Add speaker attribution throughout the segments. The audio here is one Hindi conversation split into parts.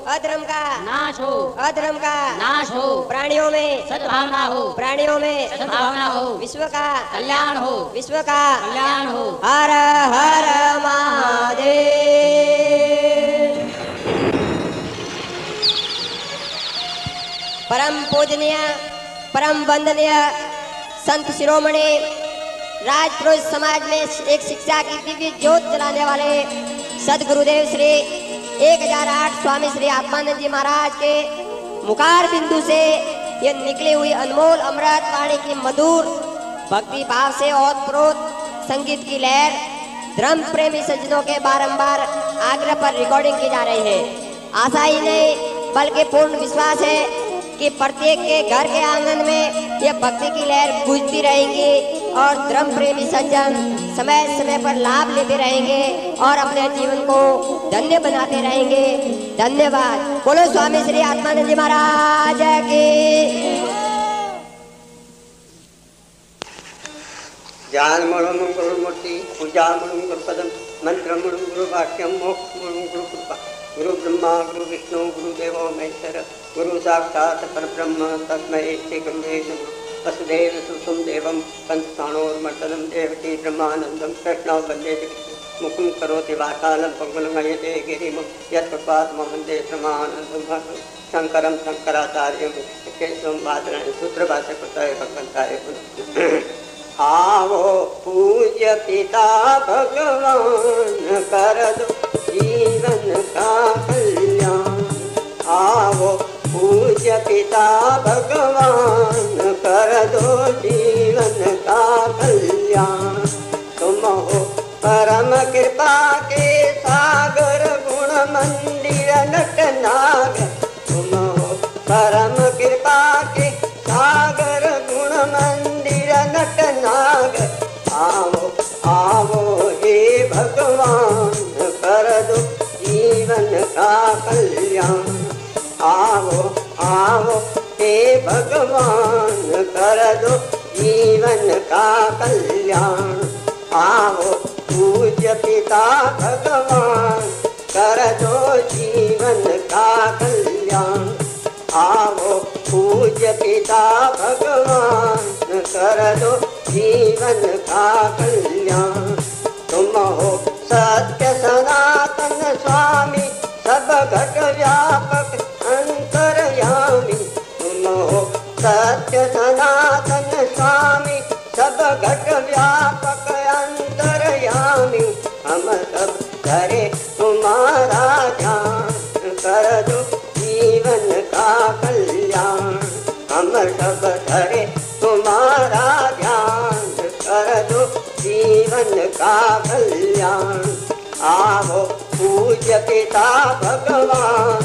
Speaker 1: अधर्म का
Speaker 2: नाश हो,
Speaker 1: अधर्म का
Speaker 2: नाश हो,
Speaker 1: प्राणियों में
Speaker 2: सद्भावना हो,
Speaker 1: प्राणियों में
Speaker 2: सद्भावना हो,
Speaker 1: विश्व का
Speaker 2: कल्याण हो,
Speaker 1: विश्व का
Speaker 2: कल्याण हो।
Speaker 1: हर हर महादेव। परम पूजनीय परम वंदनीय संत शिरोमणि राजपुरुष समाज में एक शिक्षा की दिव्य ज्योत जलाने वाले सदगुरुदेव श्री 1008 स्वामी श्री आत्मानंद जी महाराज के मुखार बिंदु से ये निकली हुई अनमोल अमृत वाणी की मधुर भक्ति भाव से ओतप्रोत संगीत की लहर धर्म प्रेमी सज्जनों के बारंबार आग्रह पर रिकॉर्डिंग की जा रही है। आशा ही नहीं बल्कि पूर्ण विश्वास है कि प्रत्येक के घर के आंगन में ये भक्ति की लहर गूंजती रहेंगी और धर्म प्रेमी सज्जन समय समय पर लाभ लेते रहेंगे और अपने जीवन को धन्य बनाते रहेंगे। धन्यवाद। बोलो स्वामी श्री आत्मानंद जी महाराज की।
Speaker 3: ध्यान मणु गुरुमूर्ति, पूजा मणु गुरुपदम, मंत्र मणु गुरु वाक्यम, मोक्ष मणु गुरु कृपा। गुरु ब्रह्मा गुरु विष्णु गुरुदेवो महेश्वर, गुरु साक्षात् परब्रह्म तस्मै श्री गुरुवे नमः। वसुदेव सुतं देवं कंसाणोर्मर्दनं देवकी ब्रह्मानन्दं कृष्णो वन्दे जगत् मुखं करोति वाचालं पङ्गुलमयते गिरिं यत्कृपात्मं वन्दे ब्रह्मानन्दं शङ्करं शङ्कराचार्यं केशवं वादनं सूत्रभाष्यकृताय भगवन्ताय। आवो पूज्य पिता भगवान कर दो जीवन का कल्याण। आवो पूज्य पिता भगवान कर दो जीवन का कल्याण। तुम हो परम कृपा के सागर गुण मंदिर नटनाग। तुम हो परम कृपा के सागर गुण मंदिर नटनाग। आओ आओ हे भगवान कर दो जीवन का कल्याण। आओ आओ हे भगवान कर दो जीवन का कल्याण। आओ पूज्य पिता भगवान कर दो जीवन का कल्याण। आओ पूज्य पिता भगवान कर दो जीवन का कल्याण। तुम हो सत्य सनातन स्वामी सब घट व्यापक अंतर्यामी। तुम हो सत्य सनातन स्वामी सब घट व्यापक अंतर्यामी। हम सब करे तुम्हारा ध्यान कर दो जीवन का कल्याण। हम सब करे तुम्हारा ध्यान कर दो जीवन का कल्याण। आओ पूज्य पिता भगवान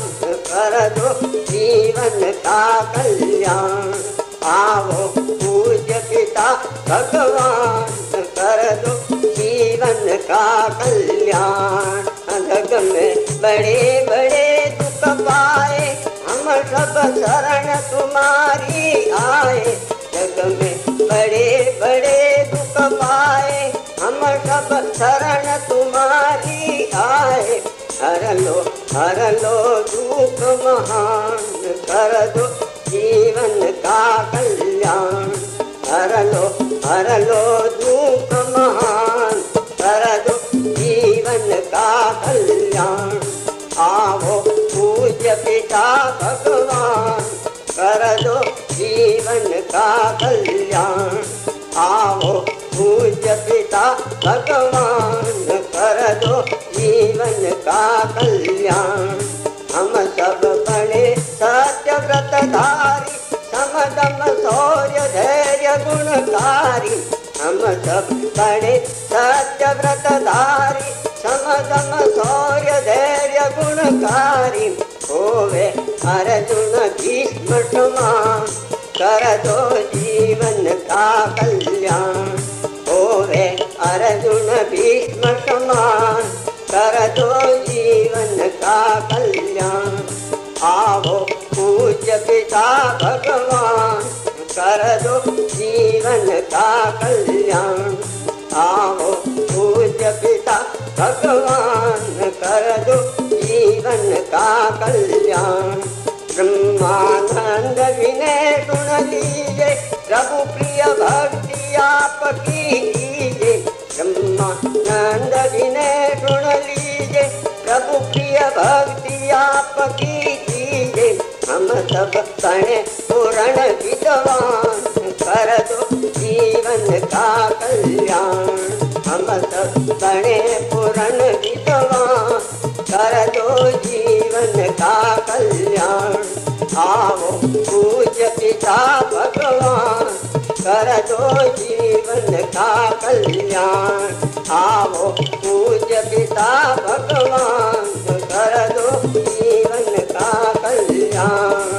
Speaker 3: कर दो जीवन का कल्याण। आओ पूज्य पिता भगवान कर दो जीवन का कल्याण। जग में बड़े बड़े दुख पाए हम सब शरण तुम्हारी आए। जग में बड़े बड़े दुख पाए हम सब शरण तुम्हारी आए। हर लो दुख महान कर दो जीवन का कल्याण। हर लो दुख महान कर दो जीवन का कल्याण। आओ पूज्य पिता भगवान कर दो जीवन का कल्याण। आओ पूज्य पिता भगवान कर दो जीवन का कल्याण। हम सब बड़े सत्य व्रतधारी समदम शौर्य धैर्य गुणकारी। हम सब बड़े सत्य व्रतधारी समदम शौर्य धैर्य गुणकारी। होवे अर्जुन भीष्म समान कर दो जीवन का कल्याण। होवे अर्जुन भीष्म समान कर दो जीवन का कल्याण। आओ पूज्य पिता भगवान कर दो जीवन का कल्याण। आओ पूज्य पिता भगवान कर दो जीवन जीवन का कल्याण। ब्रह्मानंद विनय गुण लीजे, प्रभु प्रिय भक्ति आपकी कीजे। ब्रह्मानंद विनय गुण लीजे, प्रभु प्रिय भक्ति आपकी कीजे। हम सब बने पूर्ण विद्वान, कर दो जीवन का कल्याण। हम सब बने पूर्ण विद्वान, कर दो जीवन का कल्याण। आओ पूज्य पिता भगवान, कर दो जीवन का कल्याण। आओ पूज्य पिता भगवान, कर दो जीवन का कल्याण।